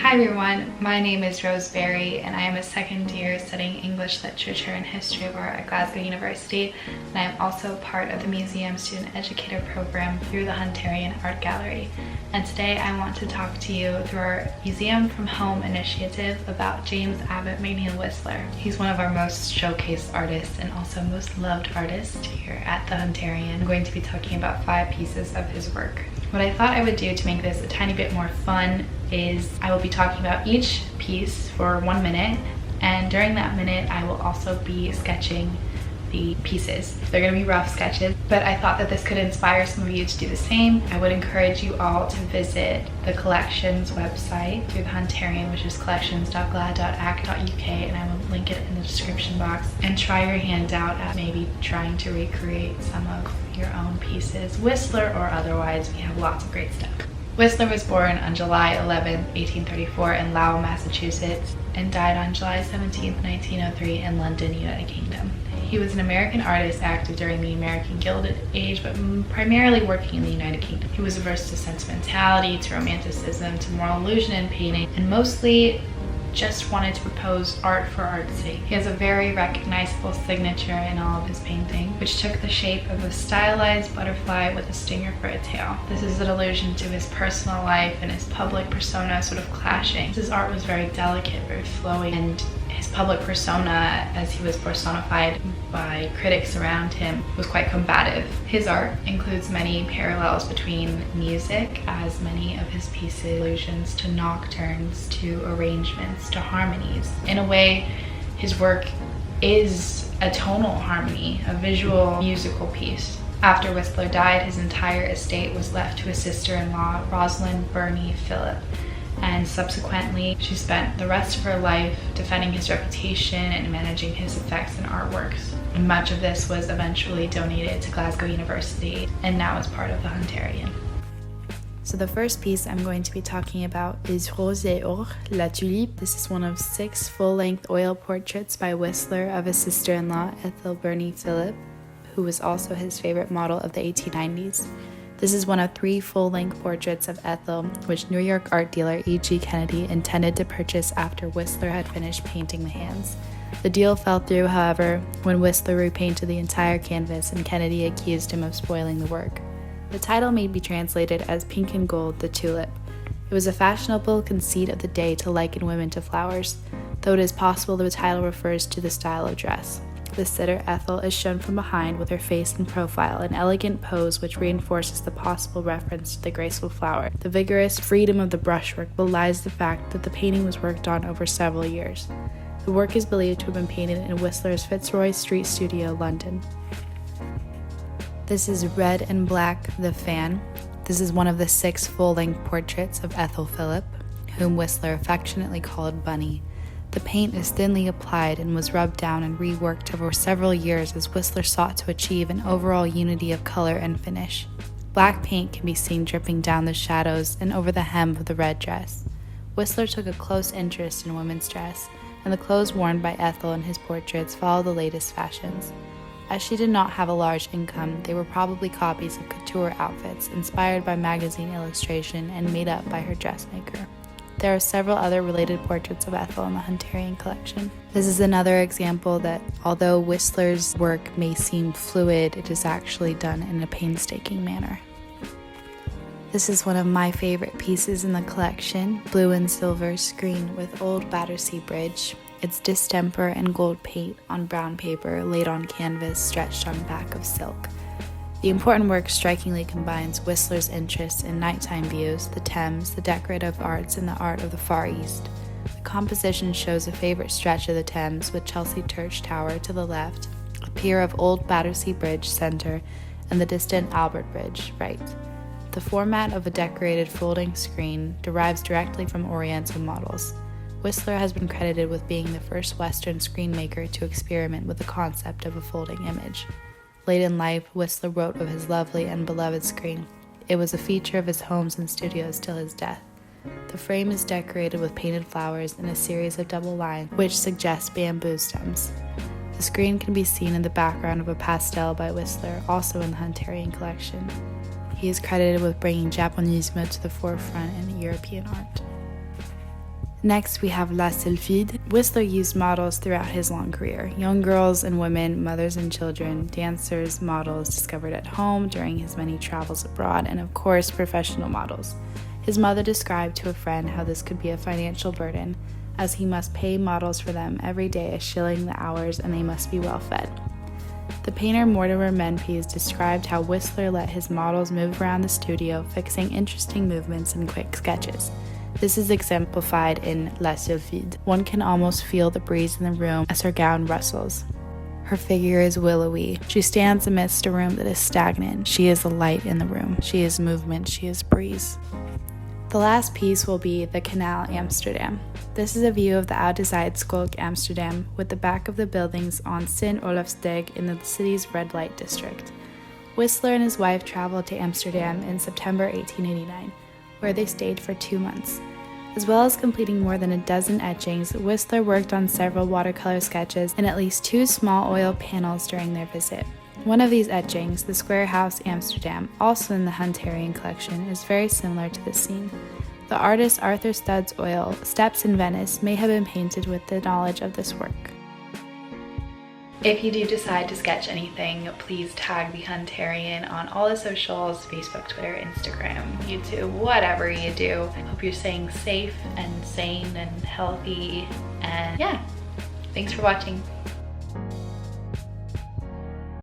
Hi everyone, my name is Rose Berry and I am a second year studying English Literature and History of Art at Glasgow University, and I am also part of the Museum Student Educator Program through the Hunterian Art Gallery. And today I want to talk to you through our Museum from Home initiative about James Abbott McNeill Whistler. He's one of our most showcased artists and also most loved artists here at the Hunterian. I'm going to be talking about 5 pieces of his work. What I thought I would do to make this a tiny bit more fun is I will be talking about each piece for 1 minute, and during that minute I will also be sketching the pieces. They're going to be rough sketches, but I thought that this could inspire some of you to do the same. I would encourage you all to visit the Collections website through the Hunterian, which is collections.glaha.ac.uk, and I will link it in the description box, and try your hand out at maybe trying to recreate some of your own pieces, Whistler or otherwise. We have lots of great stuff. Whistler was born on July 11, 1834 in Lowell, Massachusetts, and died on July 17, 1903 in London, United Kingdom. He was an American artist active during the American Gilded Age, but primarily working in the United Kingdom. He was averse to sentimentality, to romanticism, to moral illusion in painting, and mostly just wanted to propose art for art's sake. He has a very recognizable signature in all of his painting, which took the shape of a stylized butterfly with a stinger for a tail. This is an allusion to his personal life and his public persona sort of clashing. His art was very delicate, very flowing, and his public persona, as he was personified by critics around him, was quite combative. His art includes many parallels between music, as many of his pieces allusions to nocturnes, to arrangements, to harmonies. In a way, his work is a tonal harmony, a visual musical piece. After Whistler died, his entire estate was left to his sister-in-law, Rosalind Birnie Philip, and subsequently she spent the rest of her life defending his reputation and managing his effects and artworks. And much of this was eventually donated to Glasgow University and now is part of the Hunterian. So the first piece I'm going to be talking about is Rose et Or, La Tulipe. This is one of 6 full-length oil portraits by Whistler of his sister-in-law, Ethel Birnie Philip, who was also his favorite model of the 1890s. This is one of 3 full-length portraits of Ethel, which New York art dealer E.G. Kennedy intended to purchase after Whistler had finished painting the hands. The deal fell through, however, when Whistler repainted the entire canvas and Kennedy accused him of spoiling the work. The title may be translated as Pink and Gold, the Tulip. It was a fashionable conceit of the day to liken women to flowers, though it is possible the title refers to the style of dress. The sitter, Ethel, is shown from behind with her face in profile, an elegant pose which reinforces the possible reference to the graceful flower. The vigorous freedom of the brushwork belies the fact that the painting was worked on over several years. The work is believed to have been painted in Whistler's Fitzroy Street studio, London. This is Red and Black, the Fan. This is one of the 6 full-length portraits of Ethel Philip, whom Whistler affectionately called Bunny. The paint is thinly applied and was rubbed down and reworked over several years as Whistler sought to achieve an overall unity of color and finish. Black paint can be seen dripping down the shadows and over the hem of the red dress. Whistler took a close interest in women's dress, and the clothes worn by Ethel in his portraits follow the latest fashions. As she did not have a large income, they were probably copies of couture outfits inspired by magazine illustration and made up by her dressmaker. There are several other related portraits of Ethel in the Hunterian collection. This is another example that although Whistler's work may seem fluid, it is actually done in a painstaking manner. This is one of my favorite pieces in the collection, Blue and Silver Screen with Old Battersea Bridge. It's distemper and gold paint on brown paper laid on canvas stretched on back of silk. The important work strikingly combines Whistler's interest in nighttime views, the Thames, the decorative arts, and the art of the Far East. The composition shows a favorite stretch of the Thames with Chelsea Church Tower to the left, a pier of Old Battersea Bridge center, and the distant Albert Bridge right. The format of a decorated folding screen derives directly from Oriental models. Whistler has been credited with being the first Western screen maker to experiment with the concept of a folding image. Late in life, Whistler wrote of his lovely and beloved screen. It was a feature of his homes and studios till his death. The frame is decorated with painted flowers in a series of double lines, which suggest bamboo stems. The screen can be seen in the background of a pastel by Whistler, also in the Hunterian collection. He is credited with bringing Japonismo to the forefront in European art. Next, we have La Sylphide. Whistler used models throughout his long career. Young girls and women, mothers and children, dancers, models discovered at home during his many travels abroad, and of course, professional models. His mother described to a friend how this could be a financial burden, as he must pay models for them every day a shilling the hours, and they must be well fed. The painter Mortimer Menpes described how Whistler let his models move around the studio, fixing interesting movements and quick sketches. This is exemplified in La Sylphide. One can almost feel the breeze in the room as her gown rustles. Her figure is willowy. She stands amidst a room that is stagnant. She is a light in the room. She is movement. She is breeze. The last piece will be the Canal Amsterdam. This is a view of the Oude Zijdskolk Amsterdam with the back of the buildings on St. Olafsdag in the city's red light district. Whistler and his wife traveled to Amsterdam in September 1889, where they stayed for 2 months. As well as completing more than a dozen etchings, Whistler worked on several watercolor sketches and at least 2 small oil panels during their visit. One of these etchings, the Square House Amsterdam, also in the Hunterian Collection, is very similar to this scene. The artist Arthur Stud's oil, Steps in Venice, may have been painted with the knowledge of this work. If you do decide to sketch anything, please tag the Hunterian on all the socials, Facebook, Twitter, Instagram, YouTube, whatever you do. I hope you're staying safe and sane and healthy, and yeah, thanks for watching.